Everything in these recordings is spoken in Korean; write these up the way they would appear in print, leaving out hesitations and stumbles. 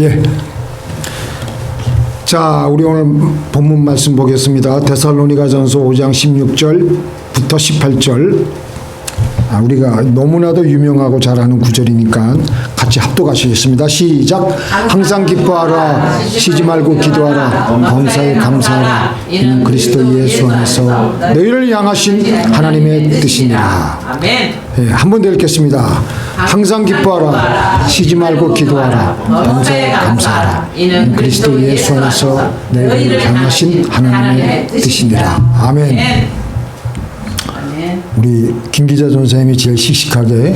예. 자, 우리 오늘 본문 말씀 보겠습니다. 데살로니가전서 5장 16절부터 18절. 우리가 너무나도 유명하고 잘 아는 구절이니까 같이 합독하시겠습니다. 시작. 항상 기뻐하라. 쉬지 말고 기도하라. 범사에 감사하라. 이는 그리스도 예수 안에서 너희를 향하신 하나님의 뜻이니라. 아멘. 예, 한번 더 읽겠습니다. 항상 기뻐하라. 쉬지 말고 기도하라. 범사에 감사하라. 이는 그리스도 예수 안에서 너희를 향하신 하나님의 뜻이니라. 아멘. 우리 김 기자 전사님이 제일 씩씩하게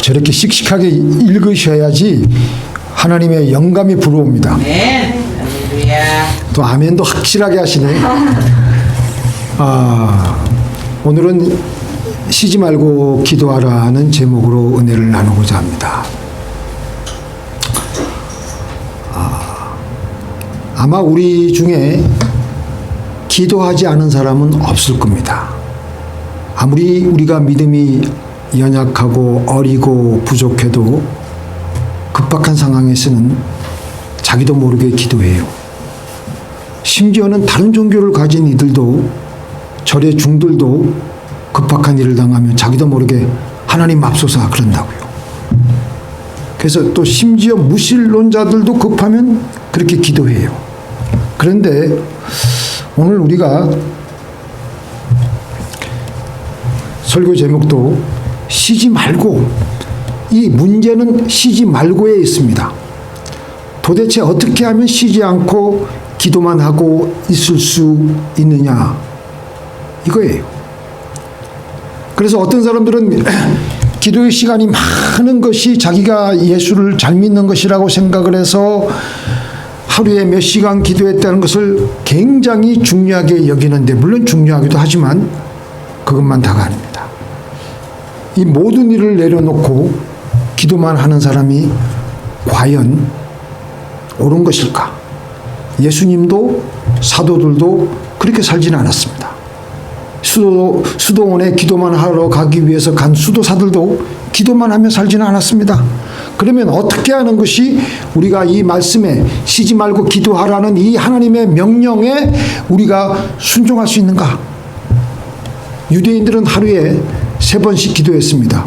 저렇게 씩씩하게 읽으셔야지 하나님의 영감이 불어옵니다. 또 아멘도 확실하게 하시네. 오늘은 쉬지 말고 기도하라는 제목으로 은혜를 나누고자 합니다. 아마 우리 중에 기도하지 않은 사람은 없을 겁니다. 아무리 우리가 믿음이 연약하고 어리고 부족해도 급박한 상황에서는 자기도 모르게 기도해요. 심지어는 다른 종교를 가진 이들도, 절의 중들도 급박한 일을 당하면 자기도 모르게 하나님 맙소사 그런다고요. 그래서 또 심지어 무신론자들도 급하면 그렇게 기도해요. 그런데 오늘 우리가 설교 제목도 쉬지 말고, 이 문제는 쉬지 말고에 있습니다. 도대체 어떻게 하면 쉬지 않고 기도만 하고 있을 수 있느냐, 이거예요. 그래서 어떤 사람들은 기도의 시간이 많은 것이 자기가 예수를 잘 믿는 것이라고 생각을 해서 하루에 몇 시간 기도했다는 것을 굉장히 중요하게 여기는데, 물론 중요하기도 하지만 그것만 다가 아닙니다. 이 모든 일을 내려놓고 기도만 하는 사람이 과연 옳은 것일까? 예수님도 사도들도 그렇게 살지는 않았습니다. 수도원에 기도만 하러 가기 위해서 간 수도사들도 기도만 하며 살지는 않았습니다. 그러면 어떻게 하는 것이 우리가 이 말씀에 쉬지 말고 기도하라는 이 하나님의 명령에 우리가 순종할 수 있는가? 유대인들은 하루에 3번씩 기도했습니다.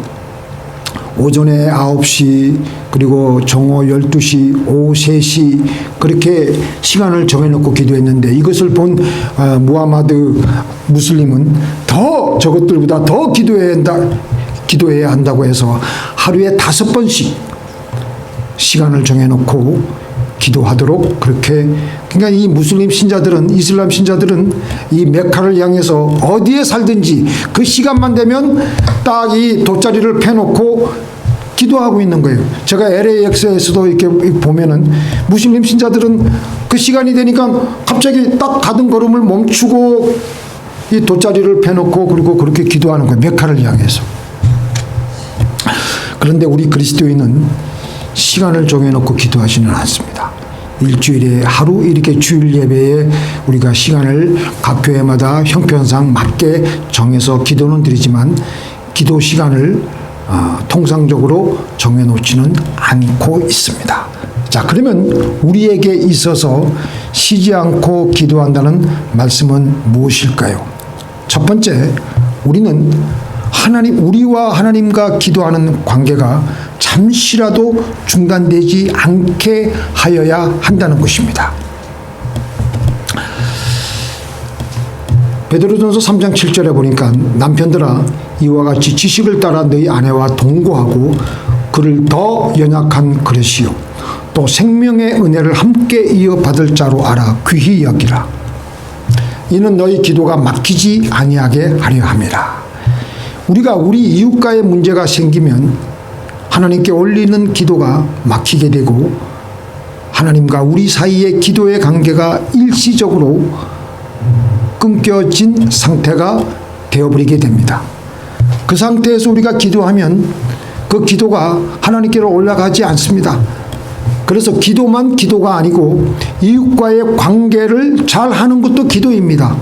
오전에 9시, 그리고 정오 12시, 오후 3시, 그렇게 시간을 정해놓고 기도했는데, 이것을 본 무하마드 무슬림은 더 저것들보다 더 기도해야 한다고 해서 하루에 5번씩 시간을 정해놓고 기도하도록 그렇게. 그러니까 이 무슬림 신자들은, 이슬람 신자들은 이 메카를 향해서 어디에 살든지 그 시간만 되면 딱 이 돗자리를 펴놓고 기도하고 있는 거예요. 제가 LAX에서도 이렇게 보면은 무슬림 신자들은 그 시간이 되니까 갑자기 딱 가던 걸음을 멈추고 이 돗자리를 펴놓고 그리고 그렇게 기도하는 거예요. 메카를 향해서. 그런데 우리 그리스도인은 시간을 정해놓고 기도하지는 않습니다. 일주일에 하루 이렇게 주일 예배에 우리가 시간을 각 교회마다 형편상 맞게 정해서 기도는 드리지만 기도 시간을 통상적으로 정해놓지는 않고 있습니다. 자, 그러면 우리에게 있어서 쉬지 않고 기도한다는 말씀은 무엇일까요? 첫 번째, 우리는 우리와 하나님과 기도하는 관계가 잠시라도 중단되지 않게 하여야 한다는 것입니다. 베드로전서 3장 7절에 보니까 남편들아 이와 같이 지식을 따라 너희 아내와 동거하고 그를 더 연약한 그릇이요 또 생명의 은혜를 함께 이어받을 자로 알아 귀히 여기라. 이는 너희 기도가 막히지 아니하게 하려 함이라. 우리가 우리 이웃과의 문제가 생기면 하나님께 올리는 기도가 막히게 되고 하나님과 우리 사이의 기도의 관계가 일시적으로 끊겨진 상태가 되어버리게 됩니다. 그 상태에서 우리가 기도하면 그 기도가 하나님께로 올라가지 않습니다. 그래서 기도만 기도가 아니고 이웃과의 관계를 잘 하는 것도 기도입니다.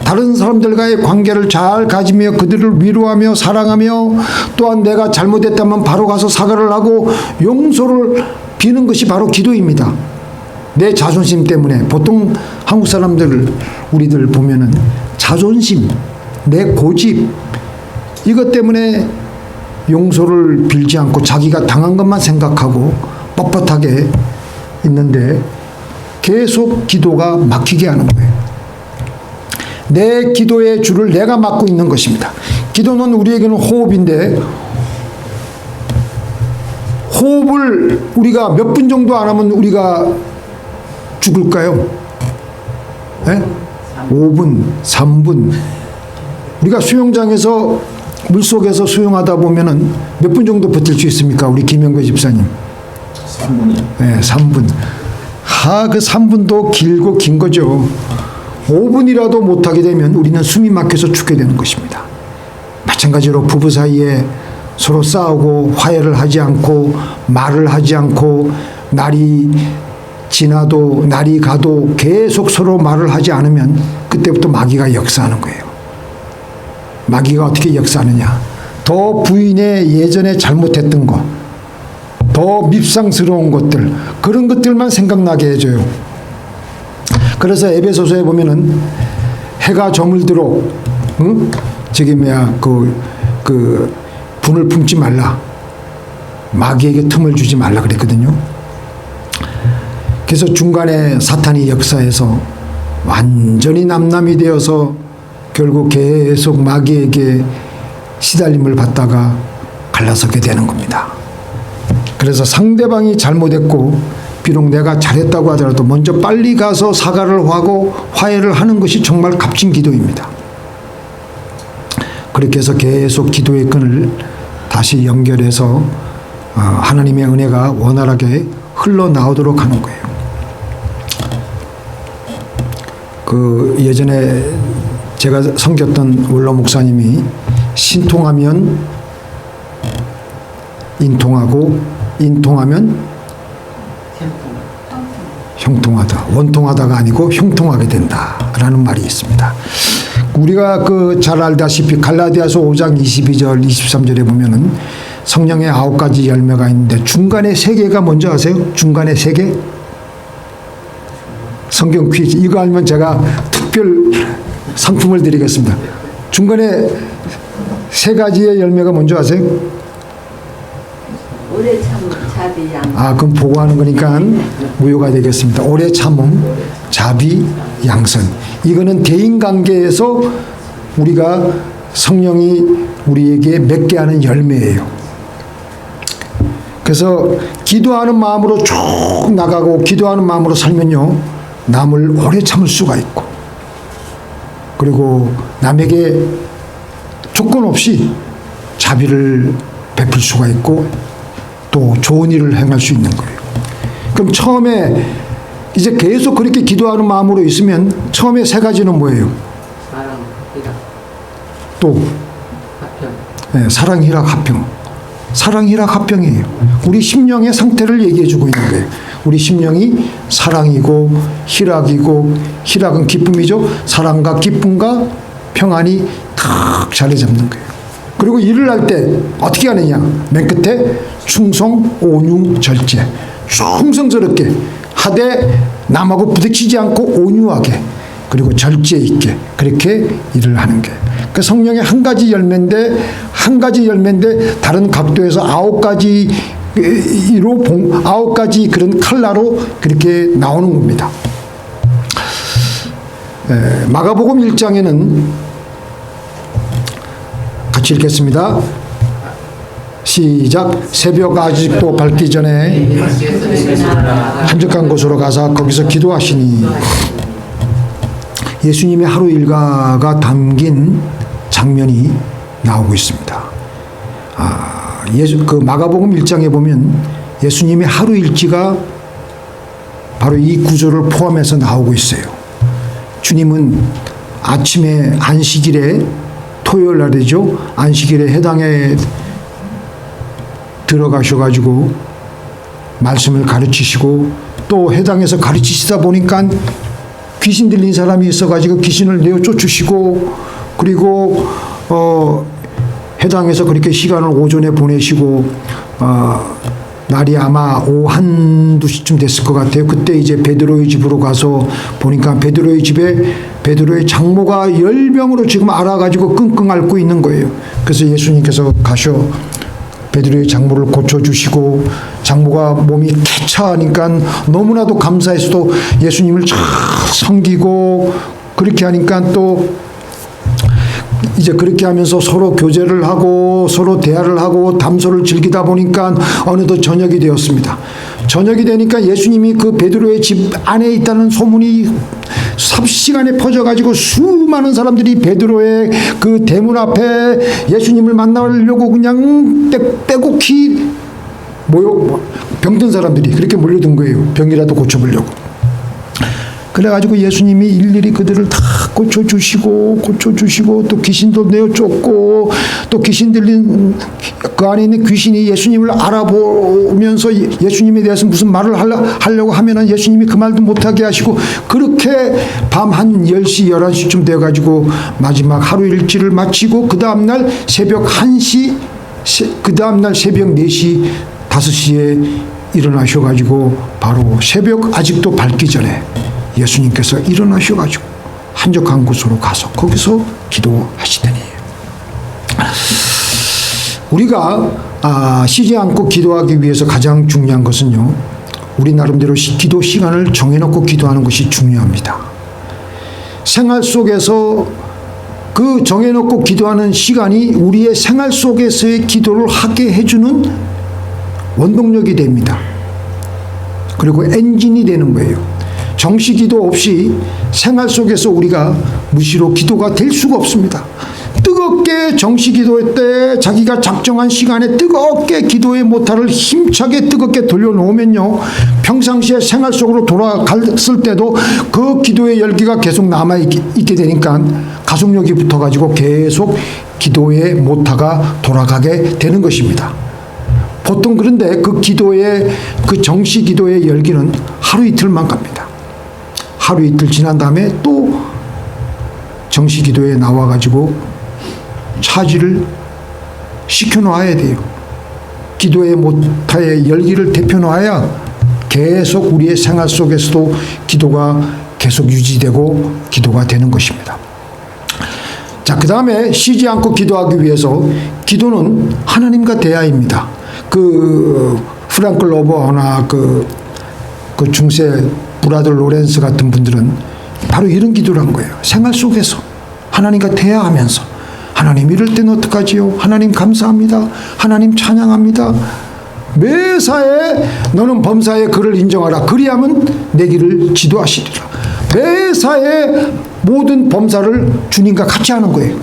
다른 사람들과의 관계를 잘 가지며 그들을 위로하며 사랑하며 또한 내가 잘못했다면 바로 가서 사과를 하고 용서를 비는 것이 바로 기도입니다. 내 자존심 때문에 보통 한국 사람들 우리들 보면은 자존심, 내 고집 이것 때문에 용서를 빌지 않고 자기가 당한 것만 생각하고 뻣뻣하게 있는데 계속 기도가 막히게 하는 거예요. 내 기도의 줄을 내가 막고 있는 것입니다. 기도는 우리에게는 호흡인데 호흡을 우리가 몇 분 정도 안 하면 우리가 죽을까요? 네? 5분, 3분. 우리가 수영장에서 물속에서 수영하다 보면은 몇 분 정도 버틸 수 있습니까? 우리 김영배 집사님. 3분이요. 네, 3분. 그 3분도 길고 긴 거죠. 5분이라도 못하게 되면 우리는 숨이 막혀서 죽게 되는 것입니다. 마찬가지로 부부 사이에 서로 싸우고 화해를 하지 않고 말을 하지 않고 날이 지나도 날이 가도 계속 서로 말을 하지 않으면 그때부터 마귀가 역사하는 거예요. 마귀가 어떻게 역사하느냐. 더 부인의 예전에 잘못했던 것, 더 밉상스러운 것들, 그런 것들만 생각나게 해줘요. 그래서 에베소서에 보면은 해가 저물도록 저기 분을 품지 말라. 마귀에게 틈을 주지 말라 그랬거든요. 그래서 중간에 사탄이 역사해서 완전히 남남이 되어서 결국 계속 마귀에게 시달림을 받다가 갈라서게 되는 겁니다. 그래서 상대방이 잘못했고 비록 내가 잘했다고 하더라도 먼저 빨리 가서 사과를 하고 화해를 하는 것이 정말 값진 기도입니다. 그렇게 해서 계속 기도의 끈을 다시 연결해서 하나님의 은혜가 원활하게 흘러나오도록 하는 거예요. 예전에 제가 섬겼던 원로 목사님이 신통하면 인통하고 인통하면 형통하다. 원통하다가 아니고 형통하게 된다라는 말이 있습니다. 우리가 잘 알다시피 갈라디아서 5장 22절 23절에 보면은 성령의 9가지 열매가 있는데 중간에 3개가 뭔지 아세요? 중간에 3개? 성경 퀴즈. 이거 알면 제가 특별 상품을 드리겠습니다. 중간에 3가지의 열매가 뭔지 아세요? 오래 참음, 자비, 양선. 그럼 보고하는 거니까 무효가 되겠습니다. 오래 참음, 자비, 양선. 이거는 대인관계에서 우리가 성령이 우리에게 맺게 하는 열매예요. 그래서 기도하는 마음으로 쭉 나가고 기도하는 마음으로 살면요, 남을 오래 참을 수가 있고, 그리고 남에게 조건 없이 자비를 베풀 수가 있고 또 좋은 일을 행할 수 있는 거예요. 그럼 처음에 이제 계속 그렇게 기도하는 마음으로 있으면 처음에 3가지는 뭐예요? 사랑, 희락, 또 화평. 네, 사랑, 희락, 화평. 사랑, 희락, 화평이에요. 우리 심령의 상태를 얘기해 주고 있는 거예요. 우리 심령이 사랑이고 희락이고, 희락은 기쁨이죠. 사랑과 기쁨과 평안이 탁 자리 잡는 거예요. 그리고 일을 할 때 어떻게 하느냐? 맨 끝에 충성, 온유, 절제. 충성스럽게 하되 남하고 부딪히지 않고 온유하게, 그리고 절제 있게 그렇게 일을 하는 게 그 성령의 한 가지 열매인데 다른 각도에서 9가지로 9가지 그런 칼라로 그렇게 나오는 겁니다. 마가복음 1장에는 같이 읽겠습니다. 시작. 새벽 아직도 밝기 전에 한적한 곳으로 가서 거기서 기도하시니, 예수님의 하루 일과가 담긴 장면이 나오고 있습니다. 마가복음 1장에 보면 예수님의 하루 일지가 바로 이 구조를 포함해서 나오고 있어요. 주님은 아침에 안식일에, 토요일 날이죠, 안식일에 해당에 들어가셔가지고 말씀을 가르치시고, 또 해당에서 가르치시다 보니까 귀신 들린 사람이 있어가지고 귀신을 내어 쫓으시고, 그리고 해당에서 그렇게 시간을 오전에 보내시고 날이 아마 오후 한두 시쯤 됐을 것 같아요. 그때 이제 베드로의 집으로 가서 보니까 베드로의 집에 베드로의 장모가 10병으로 지금 앓아가지고 끙끙 앓고 있는 거예요. 그래서 예수님께서 가셔 베드로의 장모를 고쳐주시고, 장모가 몸이 개차하니까 너무나도 감사해서도 예수님을 잘 섬기고, 그렇게 하니까 또 이제 그렇게 하면서 서로 교제를 하고 서로 대화를 하고 담소를 즐기다 보니까 어느덧 저녁이 되었습니다. 저녁이 되니까 예수님이 그 베드로의 집 안에 있다는 소문이 삽시간에 퍼져가지고 수많은 사람들이 베드로의 그 대문 앞에 예수님을 만나려고 그냥 빼곡히 병든 사람들이 그렇게 몰려든 거예요. 병이라도 고쳐보려고. 그래가지고 예수님이 일일이 그들을 다 고쳐주시고 또 귀신도 내어쫓고, 또 귀신 들린 그 안에 있는 귀신이 예수님을 알아보면서 예수님에 대해서 무슨 말을 하려고 하면은 예수님이 그 말도 못하게 하시고, 그렇게 밤 한 10시 11시쯤 돼가지고 마지막 하루 일지를 마치고 그 다음날 새벽 1시 그 다음날 새벽 4시 5시에 일어나셔가지고 바로 새벽 아직도 밝기 전에 예수님께서 일어나셔가지고 한적한 곳으로 가서 거기서 기도하시더니, 우리가 쉬지 않고 기도하기 위해서 가장 중요한 것은요, 우리 나름대로 기도 시간을 정해놓고 기도하는 것이 중요합니다. 생활 속에서 그 정해놓고 기도하는 시간이 우리의 생활 속에서의 기도를 하게 해주는 원동력이 됩니다. 그리고 엔진이 되는 거예요. 정시 기도 없이 생활 속에서 우리가 무시로 기도가 될 수가 없습니다. 뜨겁게 정시 기도 때 자기가 작정한 시간에 뜨겁게 기도의 모타를 힘차게 뜨겁게 돌려놓으면요, 평상시에 생활 속으로 돌아갔을 때도 그 기도의 열기가 계속 남아있게 되니까 가속력이 붙어가지고 계속 기도의 모타가 돌아가게 되는 것입니다. 보통 그런데 그 기도의 그 정시 기도의 열기는 하루 이틀만 갑니다. 하루 이틀 지난 다음에 또 정시 기도에 나와가지고 차지를 시켜놓아야 돼요. 기도의 모타의 열기를 데펴놓아야 계속 우리의 생활 속에서도 기도가 계속 유지되고 기도가 되는 것입니다. 자, 그 다음에 쉬지 않고 기도하기 위해서 기도는 하나님과 대화입니다. 그 프랑클 로버나 그 중세 브라더 로렌스 같은 분들은 바로 이런 기도를 한 거예요. 생활 속에서 하나님과 대화하면서, 하나님 이럴 때는 어떡하지요? 하나님 감사합니다. 하나님 찬양합니다. 매사에 너는 범사에 그를 인정하라. 그리하면 내 길을 지도하시리라. 매사에 모든 범사를 주님과 같이 하는 거예요.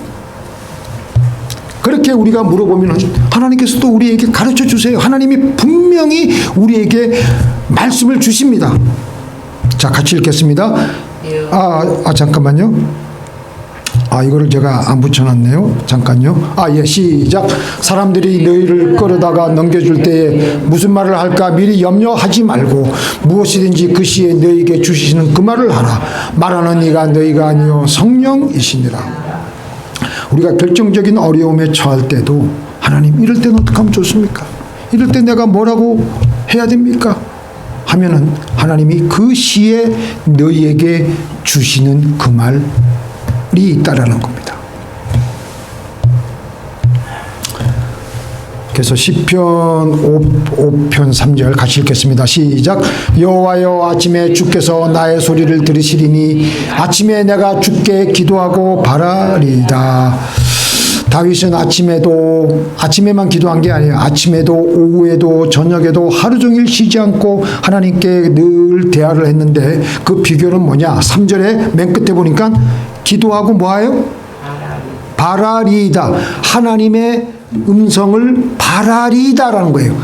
그렇게 우리가 물어보면 하나님께서도 우리에게 가르쳐 주세요. 하나님이 분명히 우리에게 말씀을 주십니다. 자, 같이 읽겠습니다. 잠깐만요. 이거를 제가 안 붙여놨네요. 잠깐요. 예, 시작. 사람들이 너희를 끌어다가 넘겨줄 때에 무슨 말을 할까 미리 염려하지 말고 무엇이든지 그 시에 너희에게 주시는 그 말을 하라. 말하는 이가 너희가 아니요 성령이시니라. 우리가 결정적인 어려움에 처할 때도 하나님 이럴 때는 어떻게 하면 좋습니까? 이럴 때 내가 뭐라고 해야 됩니까? 하면은 하나님이 그 시에 너희에게 주시는 그 말이 있다라는 겁니다. 그래서 시편 5편 3절 같이 읽겠습니다. 시작. 여호와여, 아침에 주께서 나의 소리를 들으시리니 아침에 내가 주께 기도하고 바라리이다. 다윗은 아침에만 기도한 게 아니에요. 아침에도 오후에도 저녁에도 하루 종일 쉬지 않고 하나님께 늘 대화를 했는데 그 비결은 뭐냐? 3절에 맨 끝에 보니까 기도하고 뭐예요? 바라리이다. 하나님의 음성을 바라리이다라는 거예요.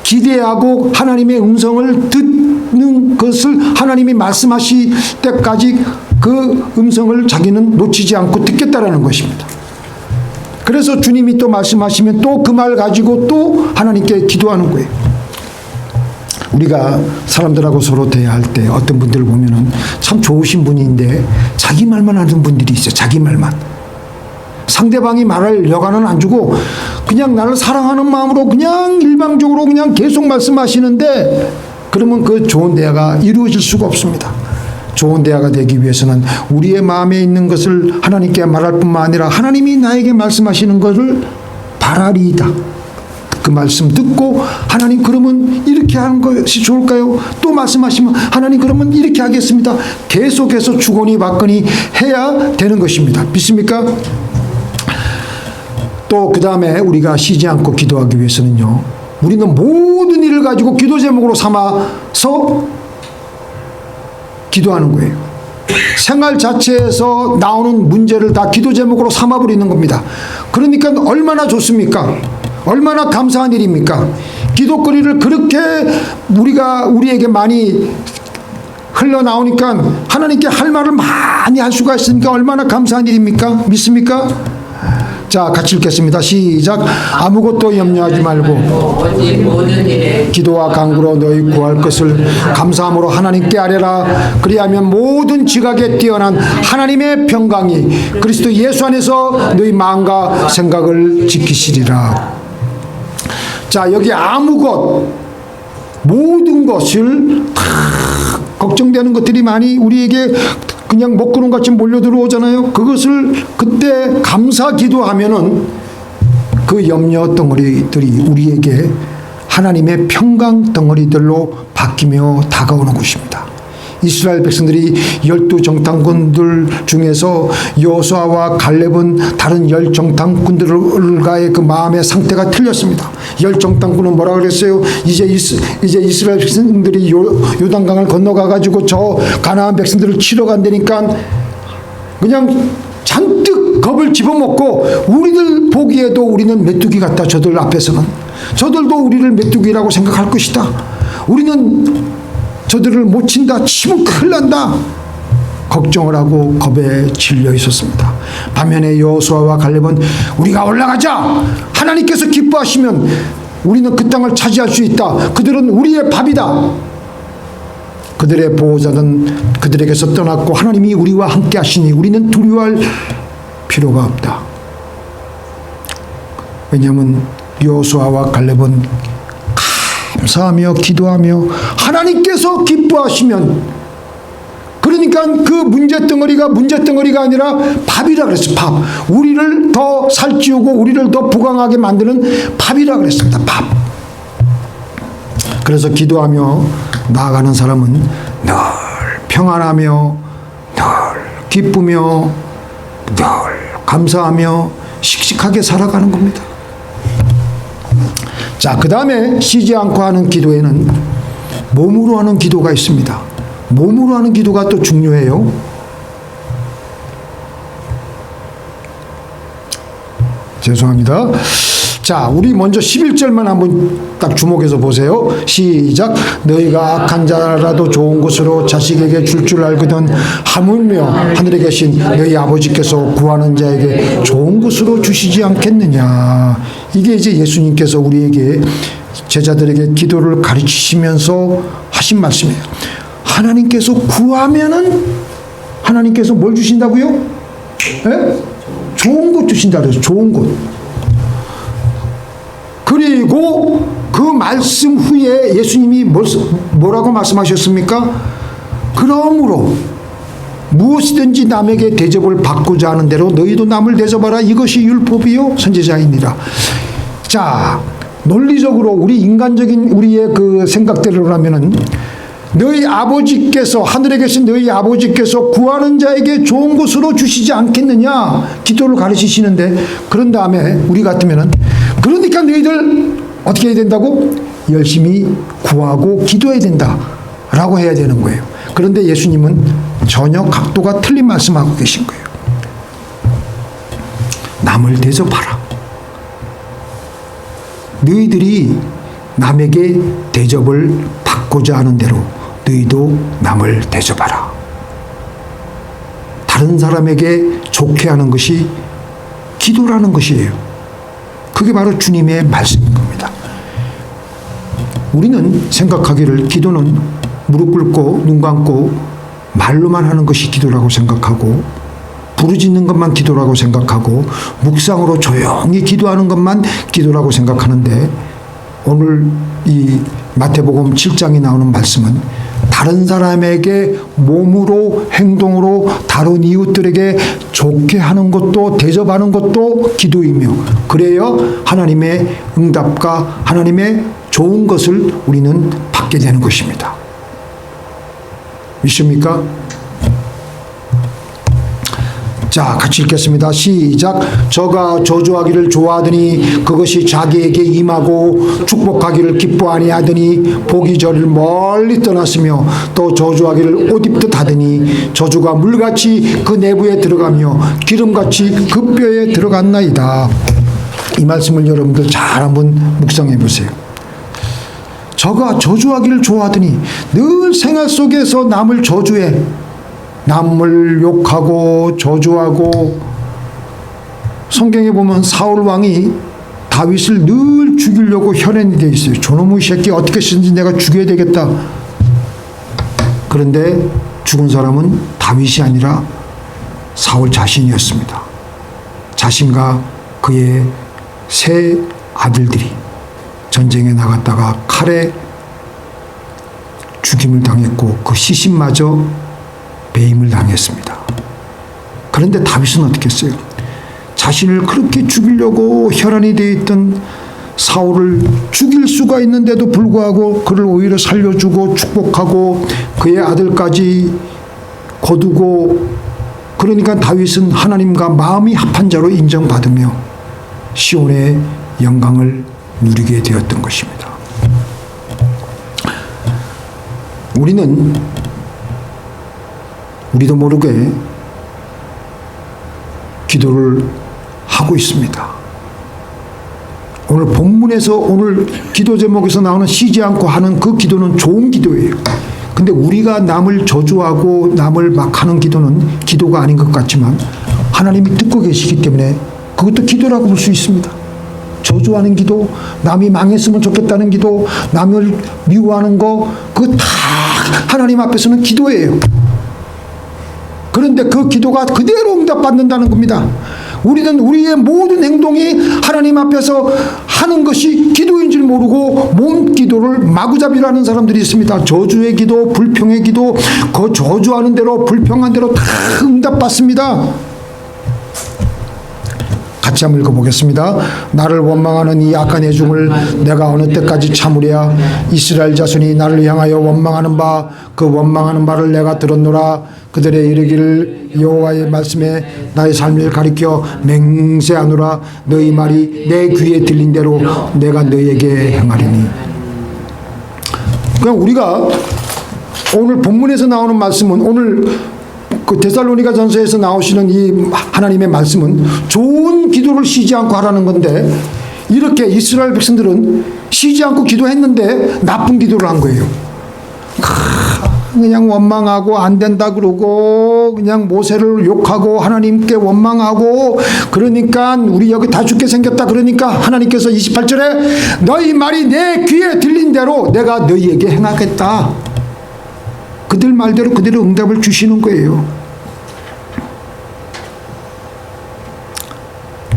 기대하고 하나님의 음성을 듣는 것을, 하나님이 말씀하실 때까지 그 음성을 자기는 놓치지 않고 듣겠다라는 것입니다. 그래서 주님이 또 말씀하시면 또 그 말 가지고 또 하나님께 기도하는 거예요. 우리가 사람들하고 서로 대화할 때 어떤 분들을 보면은 참 좋으신 분인데 자기 말만 하는 분들이 있어요. 자기 말만. 상대방이 말할 여간은 안 주고 그냥 나를 사랑하는 마음으로 그냥 일방적으로 그냥 계속 말씀하시는데 그러면 그 좋은 대화가 이루어질 수가 없습니다. 좋은 대화가 되기 위해서는 우리의 마음에 있는 것을 하나님께 말할 뿐만 아니라 하나님이 나에게 말씀하시는 것을 바라리이다. 그 말씀 듣고 하나님 그러면 이렇게 하는 것이 좋을까요? 또 말씀하시면 하나님 그러면 이렇게 하겠습니다. 계속해서 주거니 받거니 해야 되는 것입니다. 믿습니까? 또 그 다음에 우리가 쉬지 않고 기도하기 위해서는요, 우리는 모든 일을 가지고 기도 제목으로 삼아서 기도하는 거예요. 생활 자체에서 나오는 문제를 다 기도 제목으로 삼아버리는 겁니다. 그러니까 얼마나 좋습니까? 얼마나 감사한 일입니까? 기도거리를 그렇게 우리에게 많이 흘러나오니까 하나님께 할 말을 많이 할 수가 있으니까 얼마나 감사한 일입니까? 믿습니까? 자, 같이 읽겠습니다. 시작. 아무것도 염려하지 말고 오직 모든 일에 기도와 간구로 너희 구할 것을 감사함으로 하나님께 아뢰라. 그리하면 모든 지각에 뛰어난 하나님의 평강이 그리스도 예수 안에서 너희 마음과 생각을 지키시리라. 자, 여기 모든 것을 다 걱정되는 것들이 많이 우리에게 그냥 먹구름 같이 몰려 들어오잖아요. 그것을 그때 감사 기도하면은 그 염려 덩어리들이 우리에게 하나님의 평강 덩어리들로 바뀌며 다가오는 것입니다. 이스라엘 백성들이 12정탐꾼들 중에서 여호수아와 갈렙은 다른 10정탐꾼들과의 그 마음의 상태가 틀렸습니다. 10정탐꾼은 뭐라 그랬어요? 이제 이스라엘 백성들이 요단강을 건너가 가지고 저 가나안 백성들을 치러 간다니까 그냥 잔뜩 겁을 집어먹고 우리들 보기에도 우리는 메뚜기 같다. 저들 앞에서는 저들도 우리를 메뚜기라고 생각할 것이다. 우리는 저들을 못 친다. 치면 큰일 난다. 걱정을 하고 겁에 질려 있었습니다. 반면에 여호수아와 갈렙은 우리가 올라가자. 하나님께서 기뻐하시면 우리는 그 땅을 차지할 수 있다. 그들은 우리의 밥이다. 그들의 보호자는 그들에게서 떠났고 하나님이 우리와 함께 하시니 우리는 두려워할 필요가 없다. 왜냐하면 여호수아와 갈렙은 감사하며 기도하며 하나님께서 기뻐하시면 그러니까 그 문제덩어리가 아니라 밥이라 그랬어요. 밥. 우리를 더 살찌우고 우리를 더 부강하게 만드는 밥이라 그랬습니다. 밥. 그래서 기도하며 나아가는 사람은 늘 평안하며 늘 기쁘며 늘 감사하며 씩씩하게 살아가는 겁니다. 자, 그 다음에 쉬지 않고 하는 기도에는 몸으로 하는 기도가 있습니다. 몸으로 하는 기도가 또 중요해요. 죄송합니다. 자, 우리 먼저 11절만 한번 딱 주목해서 보세요. 시작. 너희가 악한 자라도 좋은 것으로 자식에게 줄 줄 알거든 하물며 하늘에 계신 너희 아버지께서 구하는 자에게 좋은 것으로 주시지 않겠느냐. 이게 이제 예수님께서 우리에게 제자들에게 기도를 가르치시면서 하신 말씀이에요. 하나님께서 구하면은 하나님께서 뭘 주신다고요? 네? 좋은 것 주신다 그래서 좋은 것. 그리고 그 말씀 후에 예수님이 뭐라고 말씀하셨습니까? 그러므로 무엇이든지 남에게 대접을 받고자 하는 대로 너희도 남을 대접하라. 이것이 율법이요 선지자이니라. 자, 논리적으로 우리 인간적인 우리의 그 생각대로 하면은 너희 아버지께서 하늘에 계신 너희 아버지께서 구하는 자에게 좋은 것으로 주시지 않겠느냐 기도를 가르치시는데, 그런 다음에 우리 같으면은 그러니까 너희들 어떻게 해야 된다고? 열심히 구하고 기도해야 된다라고 해야 되는 거예요. 그런데 예수님은 전혀 각도가 틀린 말씀하고 계신 거예요. 남을 대접하라. 너희들이 남에게 대접을 받고자 하는 대로 너희도 남을 대접하라. 다른 사람에게 좋게 하는 것이 기도라는 것이에요. 그게 바로 주님의 말씀인 겁니다. 우리는 생각하기를 기도는 무릎 꿇고 눈 감고 말로만 하는 것이 기도라고 생각하고, 부르짖는 것만 기도라고 생각하고 묵상으로 조용히 기도하는 것만 기도라고 생각하는데, 오늘 이 마태복음 7장에 나오는 말씀은 다른 사람에게 몸으로 행동으로 다른 이웃들에게 좋게 하는 것도 대접하는 것도 기도이며, 그래야 하나님의 응답과 하나님의 좋은 것을 우리는 받게 되는 것입니다. 믿습니까? 자, 같이 읽겠습니다. 시작. 저가 저주하기를 좋아하더니 그것이 자기에게 임하고 축복하기를 기뻐 아니하더니 복이 저를 멀리 떠났으며 또 저주하기를 옷 입듯 하더니 저주가 물같이 그 내부에 들어가며 기름같이 그 뼈에 들어갔나이다. 이 말씀을 여러분들 잘 한번 묵상해 보세요. 저가 저주하기를 좋아하더니 늘 생활 속에서 남을 저주해, 남을 욕하고 저주하고, 성경에 보면 사울 왕이 다윗을 늘 죽이려고 혈안이 되어 있어요. 저놈의 새끼 어떻게 쓰든지 내가 죽여야 되겠다. 그런데 죽은 사람은 다윗이 아니라 사울 자신이었습니다. 자신과 그의 세 아들들이 전쟁에 나갔다가 칼에 죽임을 당했고 그 시신마저 배임을 당했습니다. 그런데 다윗은 어떻게 했어요? 자신을 그렇게 죽이려고 혈안이 되어 있던 사울을 죽일 수가 있는데도 불구하고 그를 오히려 살려주고 축복하고 그의 아들까지 거두고, 그러니까 다윗은 하나님과 마음이 합한 자로 인정받으며 시온의 영광을 누리게 되었던 것입니다. 우리도 모르게 기도를 하고 있습니다. 오늘 본문에서 오늘 기도 제목에서 나오는 쉬지 않고 하는 그 기도는 좋은 기도예요. 근데 우리가 남을 저주하고 남을 막 하는 기도는 기도가 아닌 것 같지만 하나님이 듣고 계시기 때문에 그것도 기도라고 볼 수 있습니다. 저주하는 기도, 남이 망했으면 좋겠다는 기도, 남을 미워하는 거, 그거 다 하나님 앞에서는 기도예요. 그런데 그 기도가 그대로 응답받는다는 겁니다. 우리는 우리의 모든 행동이 하나님 앞에서 하는 것이 기도인 줄 모르고 몸 기도를 마구잡이로 는 사람들이 있습니다. 저주의 기도, 불평의 기도, 그 저주하는 대로 불평한 대로 다 응답받습니다. 같이 한번 읽어보겠습니다. 나를 원망하는 이 악한 애중을 내가 어느 때까지 참으랴. 이스라엘 자손이 나를 향하여 원망하는 바 그 원망하는 바를 내가 들었노라. 그들의 이르기를 여호와의 말씀에 나의 삶을 가리켜 맹세하노라. 너희 말이 내 귀에 들린 대로 내가 너희에게 행하리니. 그냥 우리가 오늘 본문에서 나오는 말씀은, 오늘 그 데살로니가 전서에서 나오시는 이 하나님의 말씀은 좋은 기도를 쉬지 않고 하라는 건데, 이렇게 이스라엘 백성들은 쉬지 않고 기도했는데 나쁜 기도를 한 거예요. 그냥 원망하고 안 된다 그러고 그냥 모세를 욕하고 하나님께 원망하고, 그러니까 우리 여기 다 죽게 생겼다 그러니까 하나님께서 28절에 너희 말이 내 귀에 들린 대로 내가 너희에게 행하겠다. 그들 말대로 그대로 응답을 주시는 거예요.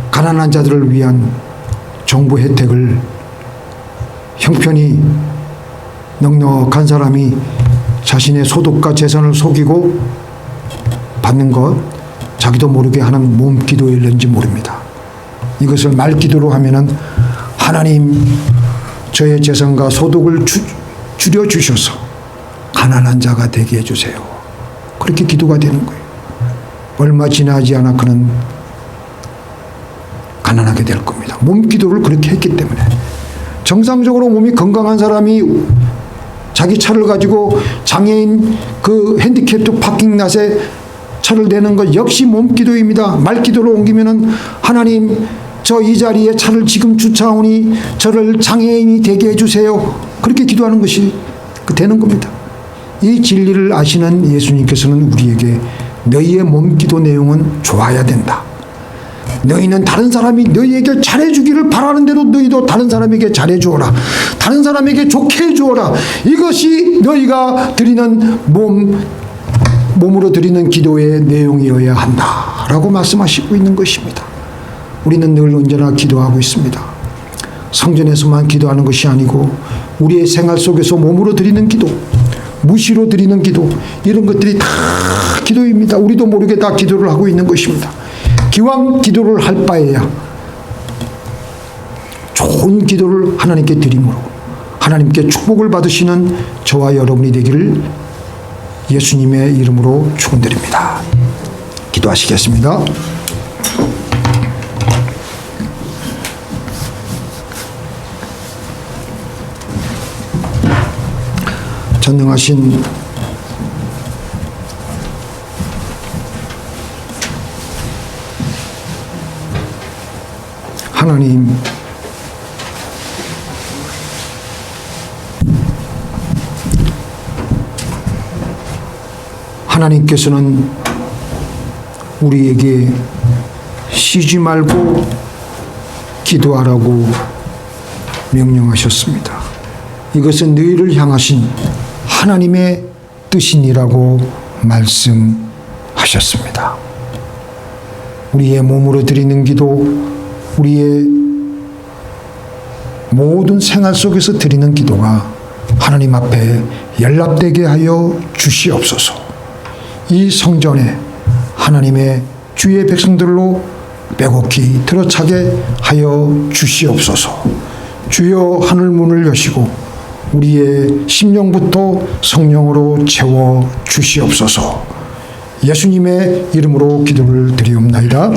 가난한 자들을 위한 정부 혜택을 형편이 넉넉한 사람이 자신의 소득과 재산을 속이고 받는 것, 자기도 모르게 하는 몸기도일는지 모릅니다. 이것을 말기도로 하면은 하나님 저의 재산과 소득을 줄여주셔서 가난한 자가 되게 해주세요. 그렇게 기도가 되는 거예요. 얼마 지나지 않아 그는 가난하게 될 겁니다. 몸기도를 그렇게 했기 때문에. 정상적으로 몸이 건강한 사람이 자기 차를 가지고 장애인 그 핸디캡도 파킹랏에 차를 대는 것 역시 몸기도입니다. 말기도로 옮기면은 하나님 저 이 자리에 차를 지금 주차하오니 저를 장애인이 되게 해주세요. 그렇게 기도하는 것이 되는 겁니다. 이 진리를 아시는 예수님께서는 우리에게 너희의 몸기도 내용은 좋아야 된다. 너희는 다른 사람이 너희에게 잘해주기를 바라는 대로 너희도 다른 사람에게 잘해주어라. 다른 사람에게 좋게 해주어라. 이것이 너희가 드리는 몸으로 드리는 기도의 내용이어야 한다. 라고 말씀하시고 있는 것입니다. 우리는 늘 언제나 기도하고 있습니다. 성전에서만 기도하는 것이 아니고 우리의 생활 속에서 몸으로 드리는 기도, 무시로 드리는 기도, 이런 것들이 다 기도입니다. 우리도 모르게 다 기도를 하고 있는 것입니다. 기왕 기도를 할 바에야 좋은 기도를 하나님께 드림으로 하나님께 축복을 받으시는 저와 여러분이 되기를 예수님의 이름으로 축원드립니다. 기도하시겠습니다. 전능하신 하나님, 하나님께서는 우리에게 쉬지 말고 기도하라고 명령하셨습니다. 이것은 너희를 향하신 하나님의 뜻이니라고 말씀하셨습니다. 우리의 몸으로 드리는 기도, 우리의 모든 생활 속에서 드리는 기도가 하나님 앞에 연락되게 하여 주시옵소서. 이 성전에 하나님의 주의 백성들로 빼곡히 들어차게 하여 주시옵소서. 주여 하늘 문을 여시고 우리의 심령부터 성령으로 채워 주시옵소서. 예수님의 이름으로 기도를 드리옵나이다.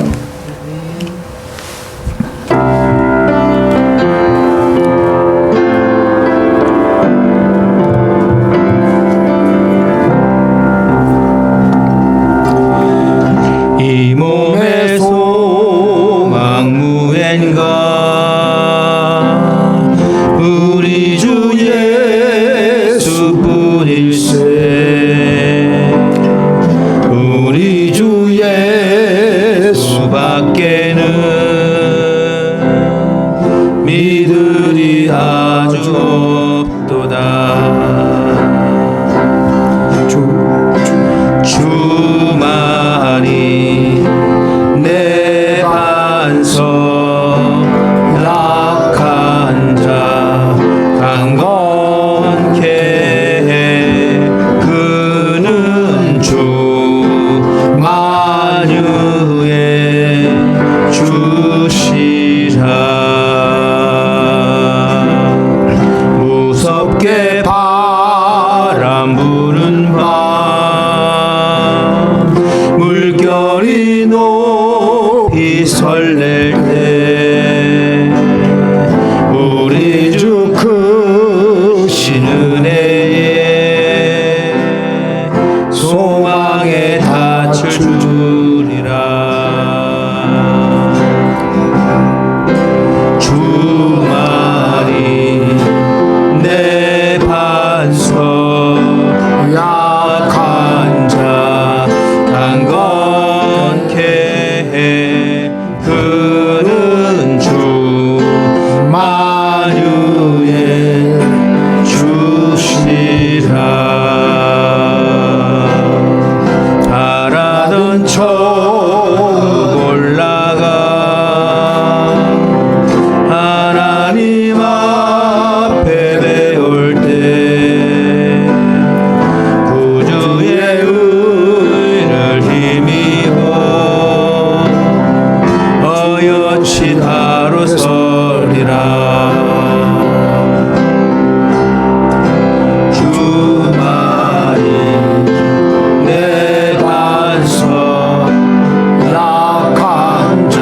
이 몸의 소망 무엔가 우리 주 예수뿐일세. 우리 주 예수밖에는 믿으리 아주 없도다. 주만이 내 반석, 약한 자 강건케 해. 그는 주 만유의 주시라. 무섭게 바람 부는 밤 물결이 높이 설렐 때 우리 주 크신 은혜에 소망에 닿을 줄이라. 주만이 내 반석, 약한 자 강건케 해. 그는 주 만유의 주시라. 바라던 천국 올라가 하나님 앞에 배울 때 구주의 의를 힘입어 어여치 다루서리라. 주만이 내 반석, 약한 자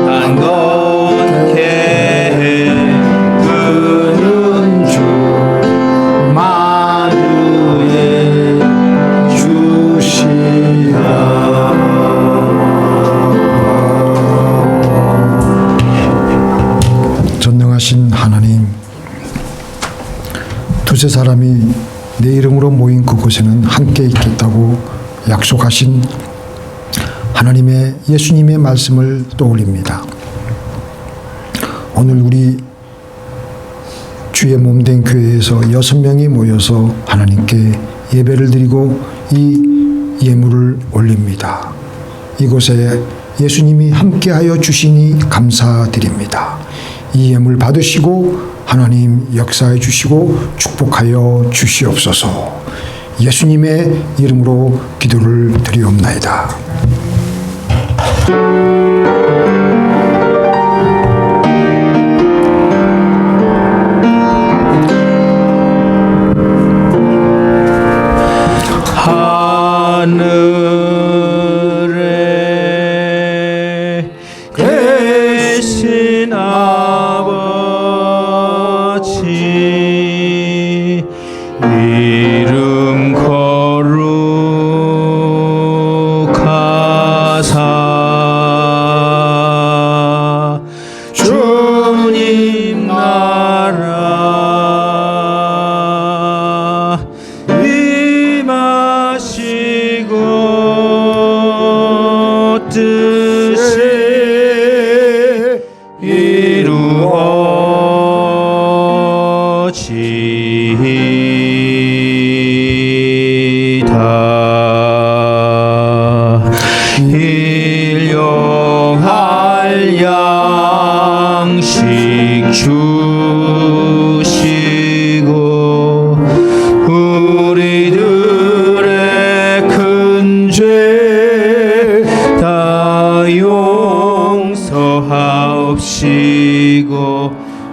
강건케 해. 그는 주 만유의 주시라. 전능하신 하나님, 두세 사람이 내 이름으로 모인 그곳에는 함께 있겠다고 약속하신 하나님의 예수님의 말씀을 떠올립니다. 오늘 우리 주의 몸된 교회에서 6명이 모여서 하나님께 예배를 드리고 이 예물을 올립니다. 이곳에 예수님이 함께하여 주시니 감사드립니다. 이 예물 받으시고 하나님 역사해 주시고 축복하여 주시옵소서. 예수님의 이름으로 기도를 드리옵나이다. 하늘에 계신 아버지 이름 거룩하사 주님 나라 임하시고 뜻이 이루어지이다. 일용할 양식 주시고 우리들의 큰 죄 다 용서하옵시고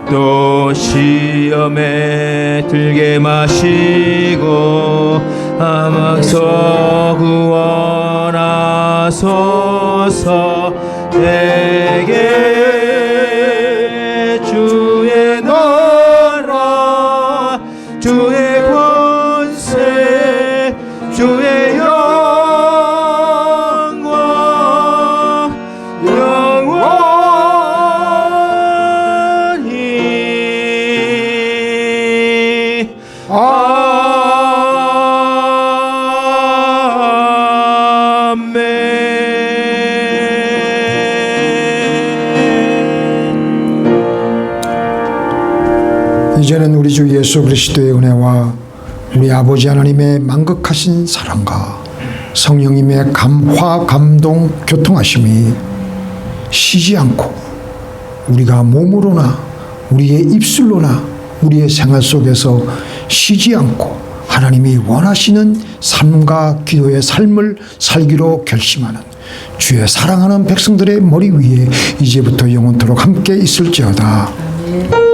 또 시험에 들게 마시고 암에서 구원하소서. 내게 주의 나라 주의 권세 주의 영광 영원히 아멘. 이제는 우리 주 예수 그리스도의 은혜와 우리 아버지 하나님의 만극하신 사랑과 성령님의 감화 감동 교통하심이 쉬지 않고 우리가 몸으로나 우리의 입술로나 우리의 생활 속에서 쉬지 않고 하나님이 원하시는 삶과 기도의 삶을 살기로 결심하는 주의 사랑하는 백성들의 머리 위에 이제부터 영원토록 함께 있을지어다.